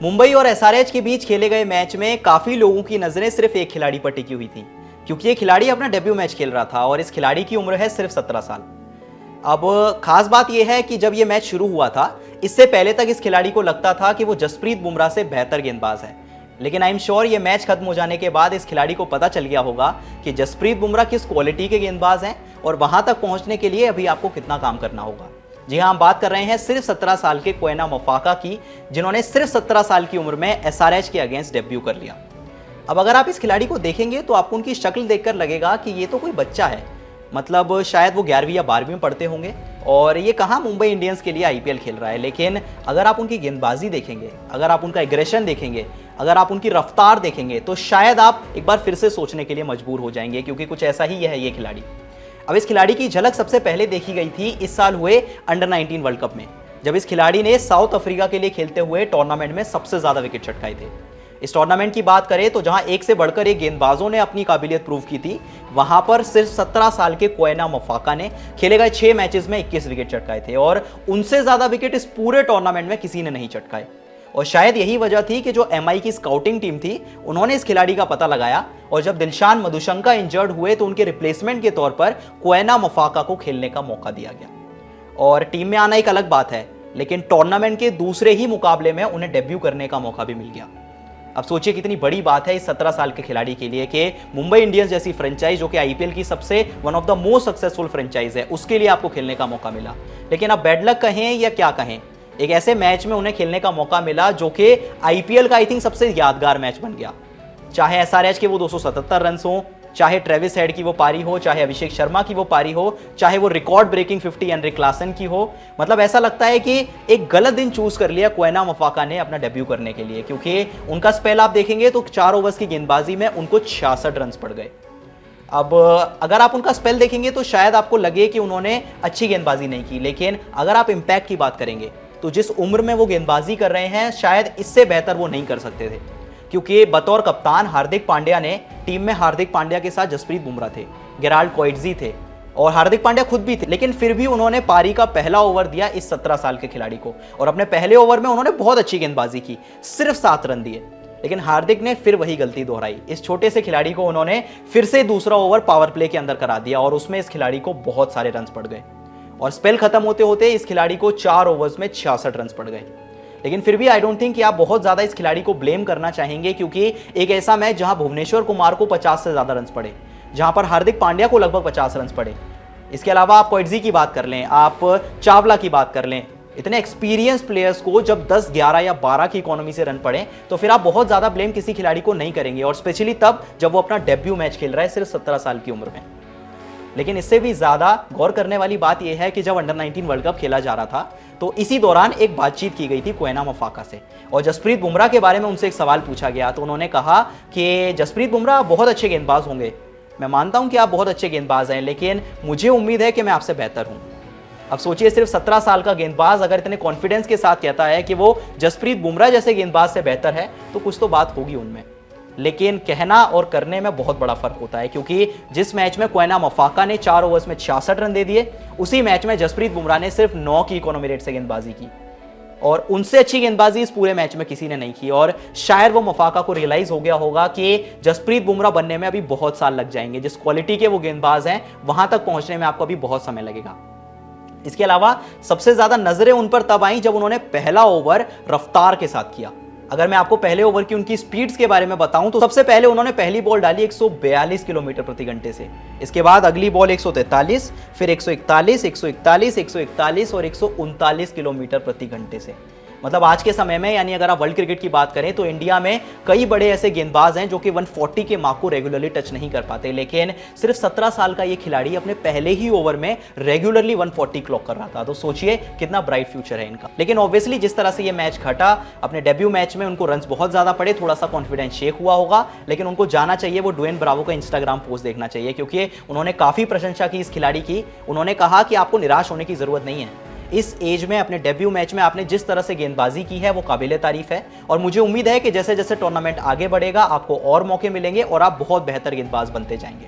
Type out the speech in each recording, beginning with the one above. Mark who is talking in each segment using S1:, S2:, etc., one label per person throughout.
S1: मुंबई और एसआरएच के बीच खेले गए मैच में काफी लोगों की नजरें सिर्फ एक खिलाड़ी पर टिकी हुई थी, क्योंकि ये खिलाड़ी अपना डेब्यू मैच खेल रहा था और इस खिलाड़ी की उम्र है सिर्फ 17 साल। अब खास बात यह है कि जब ये मैच शुरू हुआ था, इससे पहले तक इस खिलाड़ी को लगता था कि वो जसप्रीत बुमराह से बेहतर गेंदबाज है, लेकिन आई एम श्योर ये मैच खत्म हो जाने के बाद इस खिलाड़ी को पता चल गया होगा कि जसप्रीत बुमराह किस क्वालिटी के गेंदबाज हैं और वहां तक पहुंचने के लिए अभी आपको कितना काम करना होगा। जी हां, हम बात कर रहे हैं सिर्फ 17 साल के क्वेना मोफाका की, जिन्होंने सिर्फ 17 साल की उम्र में एसआरएच के अगेंस्ट डेब्यू कर लिया। अब अगर आप इस खिलाड़ी को देखेंगे तो आपको उनकी शक्ल देखकर लगेगा कि ये तो कोई बच्चा है, मतलब शायद वो 11वीं या 12वीं में पढ़ते होंगे और ये कहाँ मुंबई इंडियंस के लिए आईपीएल खेल रहा है। लेकिन अगर आप उनकी गेंदबाजी देखेंगे, अगर आप उनका एग्रेशन देखेंगे, अगर आप उनकी रफ्तार देखेंगे तो शायद आप एक बार फिर से सोचने के लिए मजबूर हो जाएंगे, क्योंकि कुछ ऐसा ही है ये खिलाड़ी। अब इस खिलाड़ी की झलक सबसे पहले देखी गई थी इस साल हुए अंडर 19 वर्ल्ड कप में, जब इस खिलाड़ी ने साउथ अफ्रीका के लिए खेलते हुए टूर्नामेंट में सबसे ज्यादा विकेट चटकाए थे। इस टूर्नामेंट की बात करें तो जहां एक से बढ़कर एक गेंदबाजों ने अपनी काबिलियत प्रूव की थी, वहां पर सिर्फ 17 साल के क्वेना मोफाका ने खेले गए 6 मैचेस में 21 विकेट चटकाए थे और उनसे ज्यादा विकेट इस पूरे टूर्नामेंट में किसी ने नहीं चटकाए। और शायद यही वजह थी कि जो एमआई की स्काउटिंग टीम थी, उन्होंने इस खिलाड़ी का पता लगाया और जब दिलशान मधुशंका इंजर्ड हुए तो उनके रिप्लेसमेंट के तौर पर क्वेना मोफाका को खेलने का मौका दिया गया। और टीम में आना एक अलग बात है, लेकिन टूर्नामेंट के दूसरे ही मुकाबले में उन्हें डेब्यू करने का मौका भी मिल गया। अब सोचिए कितनी बड़ी बात है इस 17 साल के खिलाड़ी के लिए कि मुंबई इंडियंस जैसी फ्रेंचाइज, जो कि आईपीएल की सबसे one of the most successful franchise है, उसके लिए आपको खेलने का मौका मिला। लेकिन अब बैड लक कहें या क्या कहें, एक ऐसे मैच में उन्हें खेलने का मौका मिला जो कि आईपीएल का आई थिंक सबसे यादगार मैच बन गया। चाहे एसआरएच के वो 277 रन हो, चाहे ट्रेविस हेड की वो पारी हो, चाहे अभिषेक शर्मा की वो पारी हो, चाहे वो रिकॉर्ड ब्रेकिंग 50 एनरिक क्लासन की हो, मतलब ऐसा लगता है कि एक गलत दिन चूज कर लिया क्वेना मोफाका ने अपना डेब्यू करने के लिए, क्योंकि उनका स्पेल आप देखेंगे तो 4 ओवर्स की गेंदबाजी में उनको 66 रन पड़ गए। अब अगर आप उनका स्पेल देखेंगे तो शायद आपको लगे कि उन्होंने अच्छी गेंदबाजी नहीं की, लेकिन अगर आप इंपैक्ट की बात करेंगे तो जिस उम्र में वो गेंदबाजी कर रहे हैं शायद इससे बेहतर वो नहीं कर सकते थे, क्योंकि बतौर कप्तान हार्दिक पांड्या ने टीम में हार्दिक पांड्या के साथ जसप्रीत बुमराह थे, गेराल्ड कोएट्जी थे और हार्दिक पांड्या खुद भी थे, लेकिन फिर भी उन्होंने पारी का पहला ओवर दिया इस 17 साल के खिलाड़ी को और अपने पहले ओवर में उन्होंने बहुत अच्छी गेंदबाजी की, सिर्फ 7 रन दिए। लेकिन हार्दिक ने फिर वही गलती दोहराई, इस छोटे से खिलाड़ी को उन्होंने फिर से दूसरा ओवर पावर प्ले के अंदर करा दिया और उसमें इस खिलाड़ी को बहुत सारे रन पड़ गए और स्पेल खत्म होते होते इस खिलाड़ी को 4 ओवर्स में 66 रन पड़ गए। लेकिन फिर भी आई डोंट थिंक कि आप बहुत ज्यादा इस खिलाड़ी को ब्लेम करना चाहेंगे, क्योंकि एक ऐसा मैच जहां भुवनेश्वर कुमार को 50 से ज्यादा रन पड़े, जहां पर हार्दिक पांड्या को लगभग 50 रन पड़े, इसके अलावा आप कोएट्जी की बात कर लें, आप चावला की बात कर लें, इतने एक्सपीरियंस प्लेयर्स को जब 10, 11 या 12 की इकोनॉमी से रन पड़े तो फिर आप बहुत ज्यादा ब्लेम किसी खिलाड़ी को नहीं करेंगे, और स्पेशली तब जब वो अपना डेब्यू मैच खेल रहा है सिर्फ 17 साल की उम्र में। लेकिन इससे भी ज्यादा गौर करने वाली बात यह है कि जब अंडर 19 वर्ल्ड कप खेला जा रहा था तो इसी दौरान एक बातचीत की गई थी क्वेना मोफाका से और जसप्रीत बुमराह के बारे में उनसे एक सवाल पूछा गया तो उन्होंने कहा कि जसप्रीत बुमराह बहुत अच्छे गेंदबाज होंगे, मैं मानता हूं कि आप बहुत अच्छे गेंदबाज हैं, लेकिन मुझे उम्मीद है कि मैं आपसे बेहतर हूं। अब सोचिए, सिर्फ 17 साल का गेंदबाज अगर इतने कॉन्फिडेंस के साथ कहता है कि वो जसप्रीत बुमराह जैसे गेंदबाज से बेहतर है तो कुछ तो बात होगी उनमें। लेकिन कहना और करने में बहुत बड़ा फर्क होता है, क्योंकि जिस मैच में क्वेना मोफाका ने 4 ओवर्स में 66 रन दे दिए, उसी मैच में जसप्रीत बुमराह ने सिर्फ 9 की इकोनॉमी रेट से गेंदबाजी की और उनसे अच्छी गेंदबाजी इस पूरे मैच में किसी ने नहीं की। और शायद वो मोफाका को रियलाइज हो गया होगा कि जसप्रीत बुमराह बनने में अभी बहुत साल लग जाएंगे, जिस क्वालिटी के वो गेंदबाज हैं वहां तक पहुंचने में आपको अभी बहुत समय लगेगा। इसके अलावा सबसे ज्यादा नजरें उन पर तब आई जब उन्होंने पहला ओवर रफ्तार के साथ किया। अगर मैं आपको पहले ओवर की उनकी स्पीड्स के बारे में बताऊं तो सबसे पहले उन्होंने पहली बॉल डाली 142 किलोमीटर प्रति घंटे से, इसके बाद अगली बॉल 143, फिर 141, 141, 141 और 139 किलोमीटर प्रति घंटे से। मतलब आज के समय में, यानी अगर आप वर्ल्ड क्रिकेट की बात करें तो इंडिया में कई बड़े ऐसे गेंदबाज हैं जो कि 140 के मार्क को रेगुलरली टच नहीं कर पाते, लेकिन सिर्फ 17 साल का ये खिलाड़ी अपने पहले ही ओवर में रेगुलरली 140 क्लॉक कर रहा था। तो सोचिए कितना ब्राइट फ्यूचर है इनका। लेकिन ऑब्वियसली जिस तरह से ये मैच घटा, अपने डेब्यू मैच में उनको रन्स बहुत ज्यादा पड़े, थोड़ा सा कॉन्फिडेंस शेक हुआ होगा, लेकिन उनको जाना चाहिए, वो ड्वेन ब्रावो का इंस्टाग्राम पोस्ट देखना चाहिए, क्योंकि उन्होंने काफी प्रशंसा की इस खिलाड़ी की। उन्होंने कहा कि आपको निराश होने की जरूरत नहीं है, इस एज में अपने डेब्यू मैच में आपने जिस तरह से गेंदबाजी की है वो काबिले तारीफ है और मुझे उम्मीद है कि जैसे जैसे टूर्नामेंट आगे बढ़ेगा आपको और मौके मिलेंगे और आप बहुत बेहतर गेंदबाज बनते जाएंगे।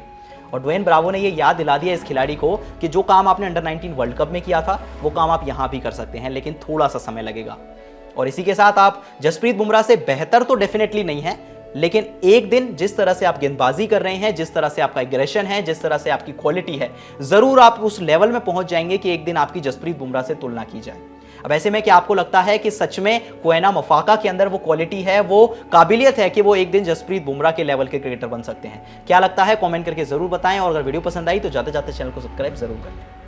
S1: और ड्वेन ब्रावो ने ये याद दिला दिया इस खिलाड़ी को कि जो काम आपने अंडर 19 वर्ल्ड कप में किया था वो काम आप यहां भी कर सकते हैं, लेकिन थोड़ा सा समय लगेगा। और इसी के साथ आप जसप्रीत बुमराह से बेहतर तो डेफिनेटली नहीं है, लेकिन एक दिन जिस तरह से आप गेंदबाजी कर रहे हैं, जिस तरह से आपका एग्रेशन है, जिस तरह से आपकी क्वालिटी है, जरूर आप उस लेवल में पहुंच जाएंगे कि एक दिन आपकी जसप्रीत बुमराह से तुलना की जाए। अब ऐसे में क्या आपको लगता है कि सच में कोएना मफाका के अंदर वो क्वालिटी है, वो काबिलियत है कि वो एक दिन जसप्रीत बुमराह के लेवल के क्रिकेटर बन सकते हैं? क्या लगता है कमेंट करके जरूर बताएं, और अगर वीडियो पसंद आई तो जाते जाते चैनल को सब्सक्राइब जरूर करें।